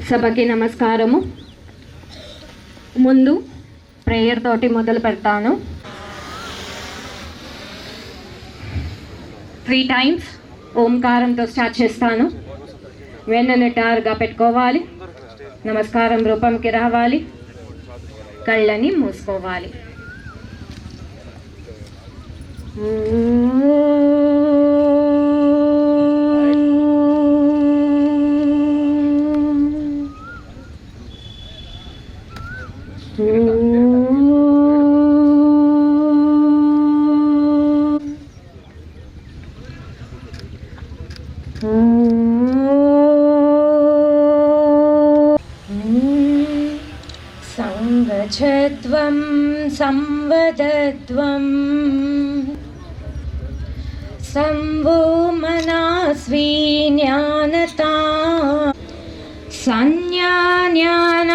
సభకి నమస్కారము. ముందు ప్రేయర్ తోటి మొదలు పెడతాను. 3 times ఓంకారంతో స్టార్ట్ చేస్తాను. వెన్ను నిటారుగా పెట్టుకోవాలి. నమస్కారం రూపంకి రావాలి. కళ్ళని మూసుకోవాలి. సంవచత్వం సంవదత్వం సంవో మనస్విజ్ఞానతా సంజ్ఞాన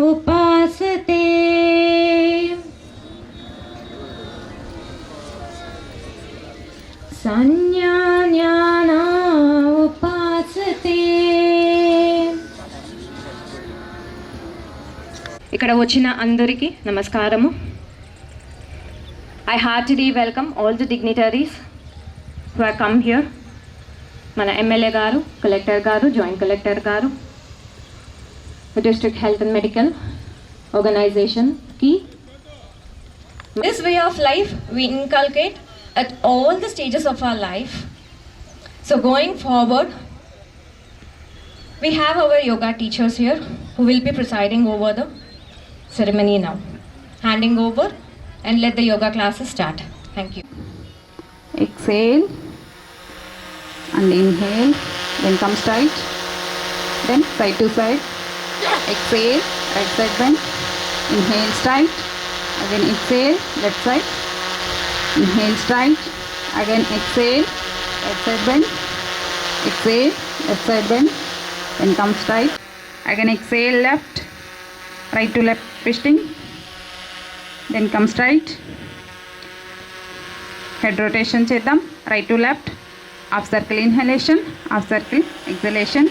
ఉపాసతే సంజ్ఞాన ఉపాసతే. ఇక్కడ వచ్చిన అందరికీ నమస్కారము. I heartily welcome all the dignitaries who have come here. మన ఎమ్మెల్యే గారు, కలెక్టర్ గారు, జాయింట్ కలెక్టర్ గారు, డిస్ట్రిక్ట్ హెల్త్ అండ్ మెడికల్ ఆర్గనైజేషన్కి. This way of life we inculcate at all the stages of our life. So going forward, we have our yoga teachers here who will be presiding over the ceremony now. Handing over and let the yoga classes start. Thank you. Exhale and inhale, then come straight, then side to side. Exhale, right side bend, inhale straight, again exhale, left side, inhale straight, again exhale, right side bend, exhale, left side bend, then come straight, again exhale left, right to left twisting, then come straight, head rotation cheddam, right to left, half circle inhalation, half circle exhalation,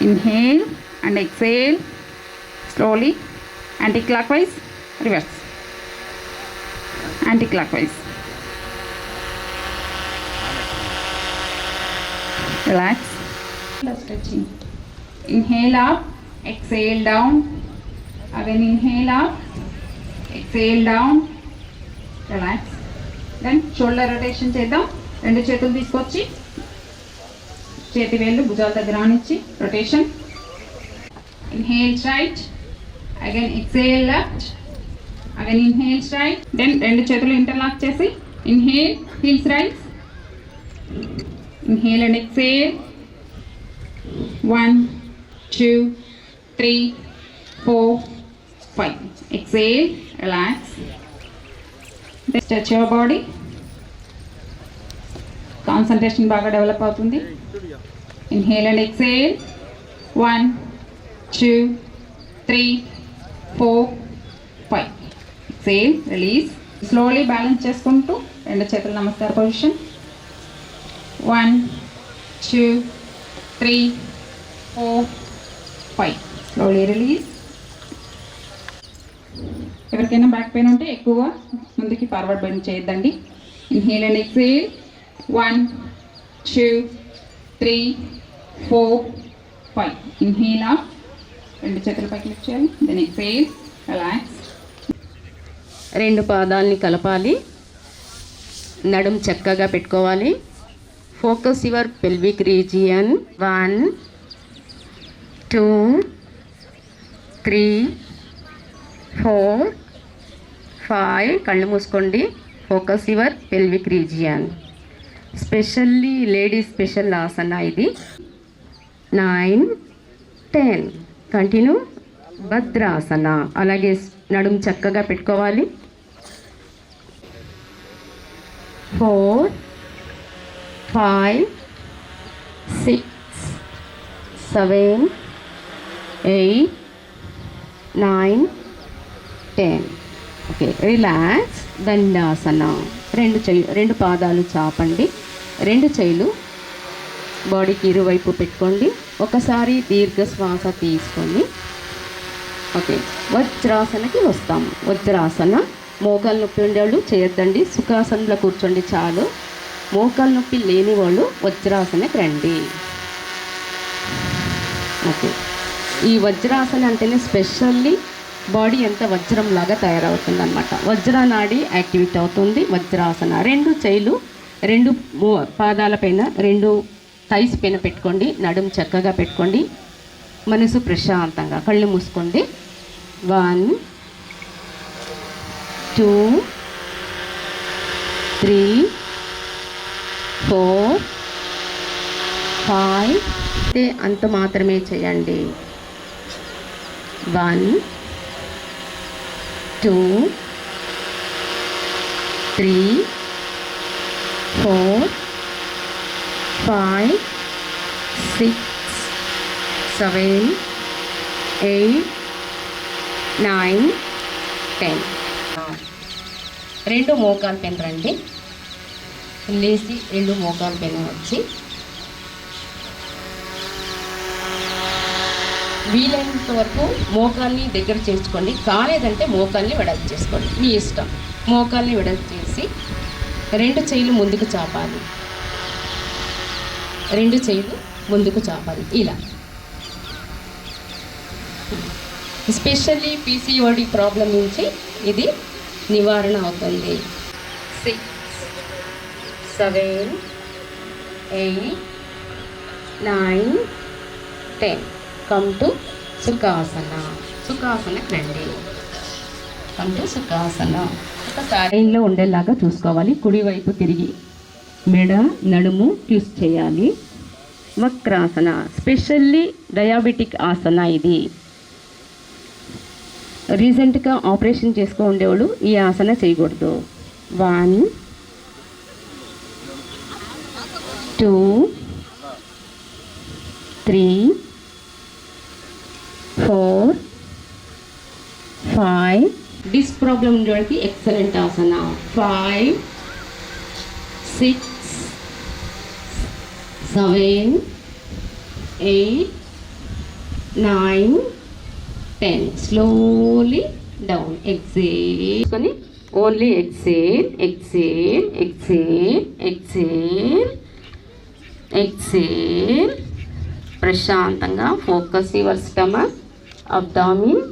inhale and exhale slowly, anti-clockwise, reverse, anti-clockwise. Relax, stretching. Inhale up, exhale down, again inhale up, exhale down, relax. Then shoulder rotation చేద్దాం. 2 చేతులు తీసుకొచ్చి చేతి వేళ్ళు భుజాల దగ్గర ఆనిచ్చి rotation. Inhale straight, again exhale left, again inhale straight, then 2 చేతులు interlock చేసి inhale, heels rise, inhale and exhale, 1 2 3 4 5, exhale, relax, then stretch your body. Concentration బాగా డెవలప్ అవుతుంది. Inhale and exhale, 1 2 3 4 5, exhale, release. Slowly balance చేసుకుంటూ 2 చేతులు నమస్కార position. 1 2 3 4 5, slowly release. ఎవరికైనా back pain ఉంటే ఎక్కువగా ముందుకి ఫార్వర్డ్ బెండ్ చేయొద్దండి. Inhale and exhale, 1 2 3 4 5, inhale up, 2 చేతుల పైకి లిఫ్ట్ చేయాలి, దెన్ ఎక్సేల్, రిలాక్స్. 2 పాదాలని కలపాలి. నడుం చక్కగా పెట్టుకోవాలి. Focus your pelvic region. 1 2 3 4 5, కళ్ళు మూసుకోండి. Focus your pelvic region. Specially ladies special asana ఇది. 9 10, కంటిన్యూ. భద్రాసన. అలాగే నడుం చక్కగా పెట్టుకోవాలి. 4 5 6 7 8 9 10. Okay, relax. దండాసన. రెండు పాదాలు చాపండి, రెండు చేతులు బాడీకి ఇరువైపు పెట్టుకోండి. ఒకసారి దీర్ఘ శ్వాస తీసుకొని ఓకే వజ్రాసనకి వస్తాము. వజ్రాసన. మోకాలు నొప్పి ఉండేవాళ్ళు చేయొద్దండి, సుఖాసనంలో కూర్చోండి చాలు. మోకాలు నొప్పి లేని వాళ్ళు వజ్రాసనకి రండి. ఓకే, ఈ వజ్రాసన అంటేనే స్పెషల్లీ బాడీ ఎంత వజ్రం లాగా తయారవుతుంది అనమాట. వజ్రనాడి యాక్టివేట్ అవుతుంది. వజ్రాసన. రెండు చేతులు రెండు పాదాల పైన, రెండు థైస్ పైన పెట్టుకోండి. నడుము చక్కగా పెట్టుకోండి. మనసు ప్రశాంతంగా. కళ్ళు మూసుకోండి. 1 2 3 4 5 అంత మాత్రమే చేయండి. 1 2 3 4 5 6 7 8 9 10. రెండు మోకాలు పైన రండి. లేచి రెండు మోకాల పైన వచ్చి వీలైనంత వరకు మోకాల్ని దగ్గర చేసుకోండి. కాలేదంటే మోకాల్ని వెడల్పు చేసుకోండి, మీ ఇష్టం. మోకాల్ని వెడల్పు చేసి రెండు చేతులు ముందుకు చాపాలి. రెండు చేతులు ముందుకు చాపాలి ఇలా. ఎస్పెషల్లీ పీసీఓడి ప్రాబ్లం నుంచి ఇది నివారణ అవుతుంది. 6 7 8 9 10. Come to Sukhasana. సుఖాసనకి రండి. Come to Sukhasana. ఒకసారి లైన్లో ఉండేలాగా చూసుకోవాలి. కుడివైపు తిరిగి మెడ నడుము ట్విస్ట్ చేయాలి. వక్రాసన. స్పెషల్లీ డయాబెటిక్ ఆసన ఇది. రీసెంట్గా ఆపరేషన్ చేసుకో ఉండేవాళ్ళు ఈ ఆసన చేయకూడదు. 1 2 3 4 5. డిస్క్ ప్రాబ్లం ఉండేవాళ్ళకి excellent asana. 5 6 7 8 9 10. Slowly down. Exhale. Only exhale, exhale, exhale, exhale, exhale. ప్రశాంతంగా focus your stomach, abdomen.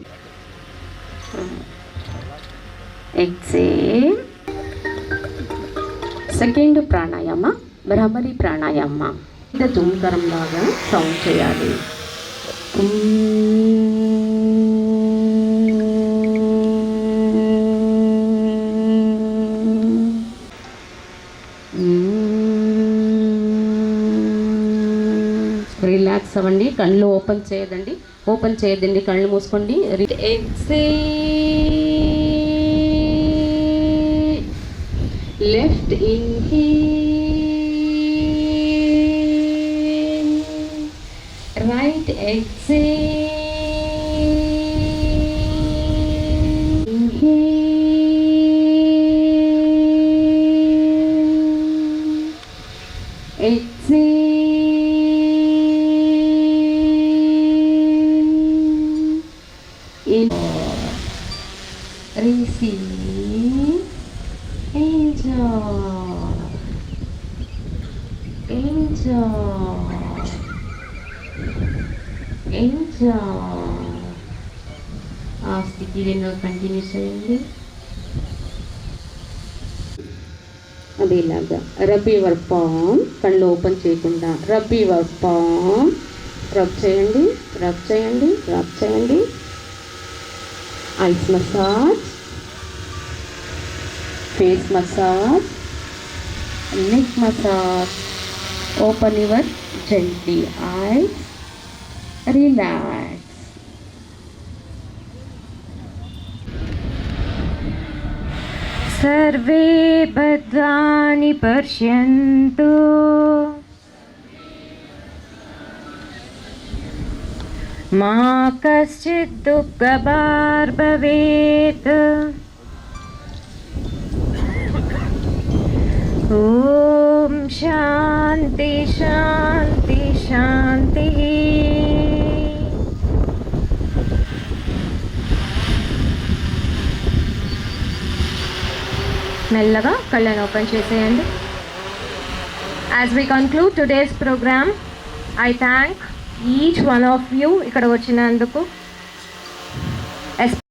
Exhale. Second pranayama bhramari pranayama. ఇది తుంకరం లాగా సౌండ్ చేయాలి. రిలాక్స్ అవ్వండి. కళ్ళు ఓపెన్ చేయదండి, కళ్ళు మూసుకోండి. Exhale. Left inhale, right exhale. Inhale, exhale. Receive, enjoy, enjoy, enjoy. ఆ స్థితి రెండు కంటిన్యూ చేయండి. అది ఇలాగా. Rub your palm. కళ్ళు ఓపెన్ చేయకుండా రబ్ యువర్ పామ్. రబ్ చేయండి, రబ్ చేయండి, రబ్ చేయండి. Eyes massage, face massage, neck massage. Open your gently eyes. Relax. सर्वे भद्राणि पश्यन्तु मा कश्चित् दुःखभाग् भवेत्. మెల్లగా కళ్ళని ఓపెన్ చేసేయండి. As we conclude today's programme, I thank each one of you ఇక్కడ వచ్చినందుకు.